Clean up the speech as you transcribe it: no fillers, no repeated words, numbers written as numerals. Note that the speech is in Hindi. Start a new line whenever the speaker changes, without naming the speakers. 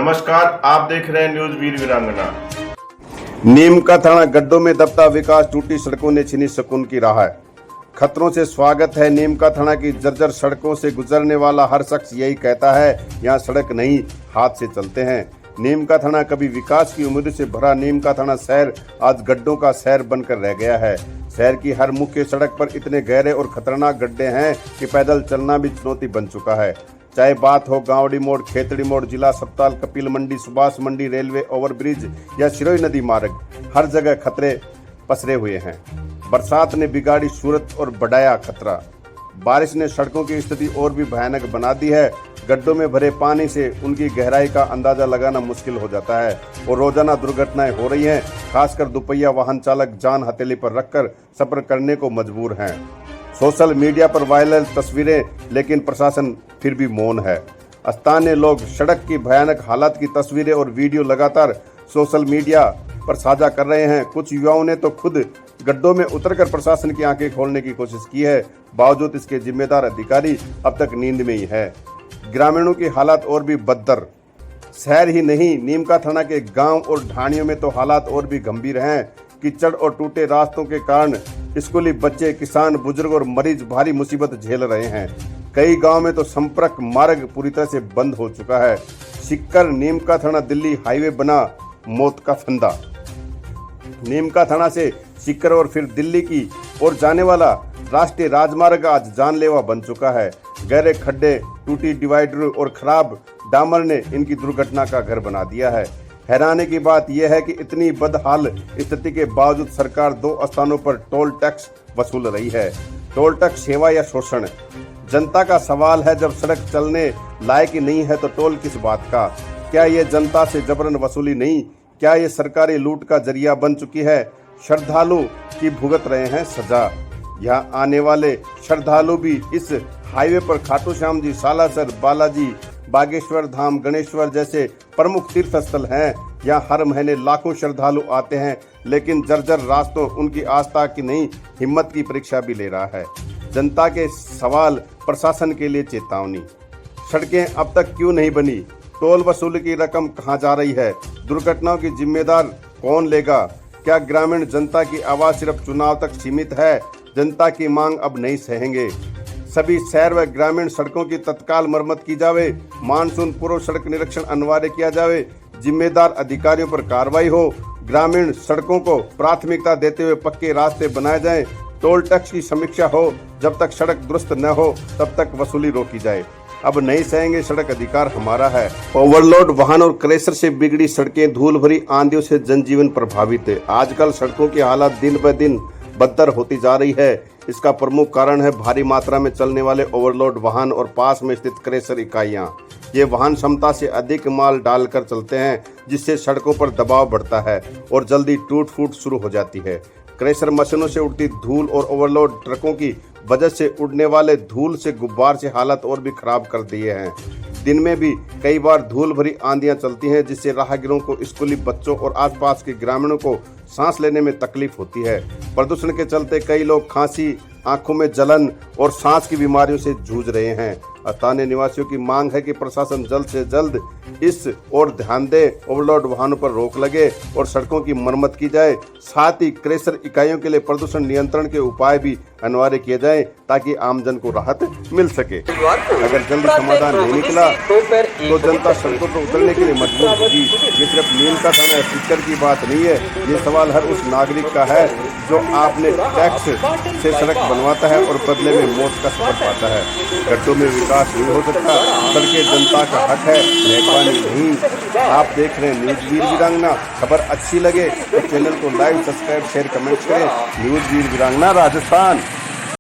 नमस्कार, आप देख रहे हैं न्यूज वीर वीरांगना।
नीम का थाना गड्ढों में दबता विकास, टूटी सड़कों ने छीनी सुकून की राह। खतरों से स्वागत है। नीम का थाना की जर्जर सड़कों से गुजरने वाला हर शख्स यही कहता है, यहाँ सड़क नहीं हाथ से चलते हैं। नीम का थाना कभी विकास की उम्मीद से भरा नीम का थाना शहर आज गड्ढों का शहर बनकर रह गया है। शहर की हर मुख्य सड़क पर इतने गहरे और खतरनाक गड्ढे हैं कि पैदल चलना भी चुनौती बन चुका है। चाहे बात हो गावड़ी मोड़, खेतड़ी मोड़, जिला अस्पताल, कपिल मंडी, सुभाष मंडी, रेलवे ओवरब्रिज या सिरोही नदी मार्ग, हर जगह खतरे पसरे हुए हैं। बरसात ने बिगाड़ी सूरत और बढ़ाया खतरा। बारिश ने सड़कों की स्थिति और भी भयानक बना दी है। गड्ढों में भरे पानी से उनकी गहराई का अंदाजा लगाना मुश्किल हो जाता है और रोजाना दुर्घटनाएं हो रही हैं। खासकर दोपहिया वाहन चालक जान हथेली पर रखकर सफर करने को मजबूर हैं। सोशल मीडिया पर वायरल तस्वीरें, लेकिन प्रशासन फिर भी मौन है। स्थानीय लोग सड़क की भयानक हालत की तस्वीरें और वीडियो लगातार सोशल मीडिया पर साझा कर रहे हैं। कुछ युवाओं ने तो खुद गड्ढों में उतरकर प्रशासन की आंखें खोलने की कोशिश की है। बावजूद इसके जिम्मेदार अधिकारी अब तक नींद में ही है। ग्रामीणों की हालात और भी बदतर। शहर ही नहीं, नीम का थाना के गांव और ढाणियों में तो हालात और भी गंभीर हैं। कीचड़ और टूटे रास्तों के कारण स्कूली बच्चे, किसान, बुजुर्ग और मरीज भारी मुसीबत झेल रहे हैं। कई गांव में तो संपर्क मार्ग पूरी तरह से बंद हो चुका है। सिक्कर नीम का थाना दिल्ली हाईवे बना मौत का फंदा। नीम का थाना से सिक्कर और फिर दिल्ली की ओर जाने वाला राष्ट्रीय राजमार्ग आज जानलेवा बन चुका है। गहरे खड्डे, टूटी डिवाइडर और खराब डामर ने इनकी दुर्घटना का घर बना दिया है। हैरानी की बात यह है कि इतनी बदहाल स्थिति के बावजूद सरकार 2 स्थानों पर टोल टैक्स वसूल रही है। टोल टैक्स सेवा या शोषण? जनता का सवाल है, जब सड़क चलने लायक ही नहीं है तो टोल किस बात का? क्या ये जनता से जबरन वसूली नहीं, क्या ये सरकारी लूट का जरिया बन चुकी है? श्रद्धालु की भुगत रहे हैं सजा। यहाँ आने वाले श्रद्धालु भी इस हाईवे पर खाटू श्याम जी, सालासर, बालाजी, बागेश्वर धाम, गणेश्वर जैसे प्रमुख तीर्थ स्थल हैं। यहाँ हर महीने लाखों श्रद्धालु आते हैं, लेकिन जर्जर रास्तों उनकी आस्था की नहीं, हिम्मत की परीक्षा भी ले रहा है। जनता के सवाल, प्रशासन के लिए चेतावनी। सड़कें अब तक क्यों नहीं बनी? टोल वसूली की रकम कहाँ जा रही है? दुर्घटनाओं की जिम्मेदार कौन लेगा? क्या ग्रामीण जनता की आवाज सिर्फ चुनाव तक सीमित है? जनता की मांग अब नहीं सहेंगे। सभी शहर व ग्रामीण सड़कों की तत्काल मरम्मत की जावे। मानसून पूर्व सड़क निरीक्षण अनिवार्य किया जावे। जिम्मेदार अधिकारियों पर कार्रवाई हो। ग्रामीण सड़कों को प्राथमिकता देते हुए पक्के रास्ते बनाए जाएं। टोल टैक्स की समीक्षा हो। जब तक सड़क दुरुस्त न हो तब तक वसूली रोकी जाए। अब नहीं सहेंगे, सड़क अधिकार हमारा है। ओवरलोड वाहन और क्रेशर से बिगड़ी सड़कें, धूल भरी आंधियों से जनजीवन प्रभावित है। आजकल सड़कों की हालत दिन ब दिन बदतर होती जा रही है। इसका प्रमुख कारण है भारी मात्रा में चलने वाले ओवरलोड वाहन और पास में स्थित क्रेशर इकाइयां। ये वाहन क्षमता से अधिक माल डालकर चलते हैं, जिससे सड़कों पर दबाव बढ़ता है और जल्दी टूट फूट शुरू हो जाती है। क्रेशर मशीनों से उड़ती धूल और ओवरलोड ट्रकों की वजह से उड़ने वाले धूल से गुब्बार से हालत और भी खराब कर दिए हैं। दिन में भी कई बार धूल भरी आंधियां चलती हैं, जिससे राहगीरों को, स्कूली बच्चों और आसपास के ग्रामीणों को सांस लेने में तकलीफ होती है। प्रदूषण के चलते कई लोग खांसी, आंखों में जलन और सांस की बीमारियों से जूझ रहे हैं। स्थानीय निवासियों की मांग है कि प्रशासन जल्द से जल्द इस ओर ध्यान दे, ओवरलोड वाहनों पर रोक लगे और सड़कों की मरम्मत की जाए। साथ ही क्रेशर इकाइयों के लिए प्रदूषण नियंत्रण के उपाय भी अनिवार्य किए जाए, ताकि आमजन को राहत मिल सके। अगर जल्दी समाधान नहीं निकला तो जनता सड़कों पर उतरने के लिए मजबूर होगी। ये सिर्फ नीम का थाना सिक्कर की बात नहीं है, ये सवाल हर उस नागरिक का है जो आपने टैक्स से सड़क बनवाता है और बदले में मौत का सफर पाता है। गड्ढों में विकास नहीं हो सकता, सड़कें जनता का हक है, मेहरबानी नहीं। आप देख रहे हैं न्यूज वीर वीरांगना। खबर अच्छी लगे तो चैनल को लाइक, सब्सक्राइब, शेयर, कमेंट करें। न्यूज वीर वीरांगना, राजस्थान।